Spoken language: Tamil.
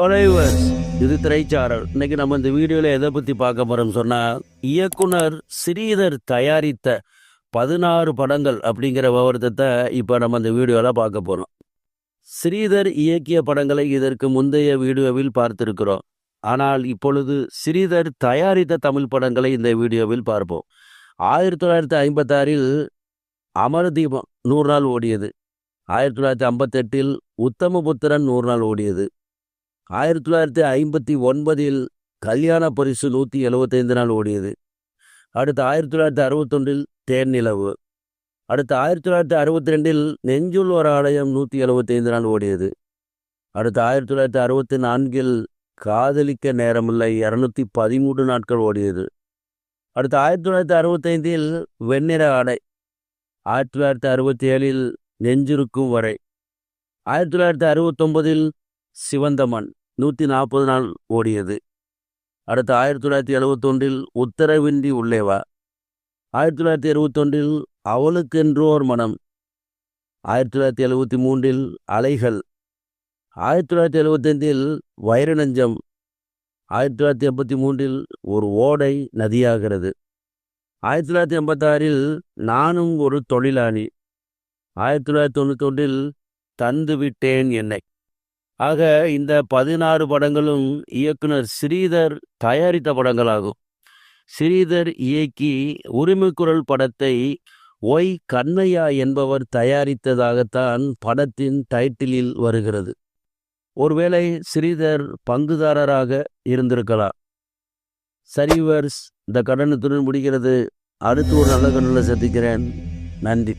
ஒலைவர்ஸ் இது திரைச்சாரல். இன்னைக்கு நம்ம இந்த வீடியோவில் எதை பற்றி பார்க்க போகிறோம் சொன்னால், இயக்குனர் ஸ்ரீதர் தயாரித்த 16 படங்கள் அப்படிங்கிற விவரத்தை இப்போ நம்ம இந்த வீடியோவில் பார்க்க போகிறோம். ஸ்ரீதர் இயக்கிய படங்களை இதற்கு முந்தைய வீடியோவில் பார்த்திருக்கிறோம். ஆனால் இப்பொழுது ஸ்ரீதர் தயாரித்த தமிழ் படங்களை இந்த வீடியோவில் பார்ப்போம். 1956 அமரதீபம் 100 நாள் ஓடியது. 1958 உத்தமபுத்திரன் 100 நாள் ஓடியது. 1959 கல்யாண பரிசு 175 நாள் ஓடியது. அடுத்து 1961 தேன் நிலவு. அடுத்து 1962 நெஞ்சுள் ஒரு ஆலயம் 175 நாள் ஓடியது. அடுத்து 1964 காதலிக்க நேரமில்லை 213 நாட்கள் ஓடியது. அடுத்து 1965 வெண்ணிற ஆடை. 1967 நெஞ்சிருக்கும் வரை. 1969 சிவந்தமன் 140 நாள் ஓடியது. அடுத்து 1971 உத்தரவின்றி உள்ளேவா. 1971 அவளுக்கென்றோர் மனம். 1973 அலைகள். 1975 வைரநஞ்சம். 1983 ஒரு ஓடை நதியாகிறது. 1986 நானும் ஒரு தொழிலாளி. 1991 தந்து விட்டேன் என்னை. ஆக இந்த 16 படங்களும் இயக்குனர் ஸ்ரீதர் தயாரித்த படங்களாகும். ஸ்ரீதர் இயக்கி உரிமைக்குரல் படத்தை ஒய் கண்ணையா என்பவர் தயாரித்ததாகத்தான் படத்தின் டைட்டிலில் வருகிறது. ஒருவேளை ஸ்ரீதர் பங்குதாரராக இருந்திருக்கலாம். சரிவர்ஸ், இந்த கடனத்துடன் முடிகிறது. அடுத்து ஒரு நல்ல கடனில் சந்திக்கிறேன். நன்றி.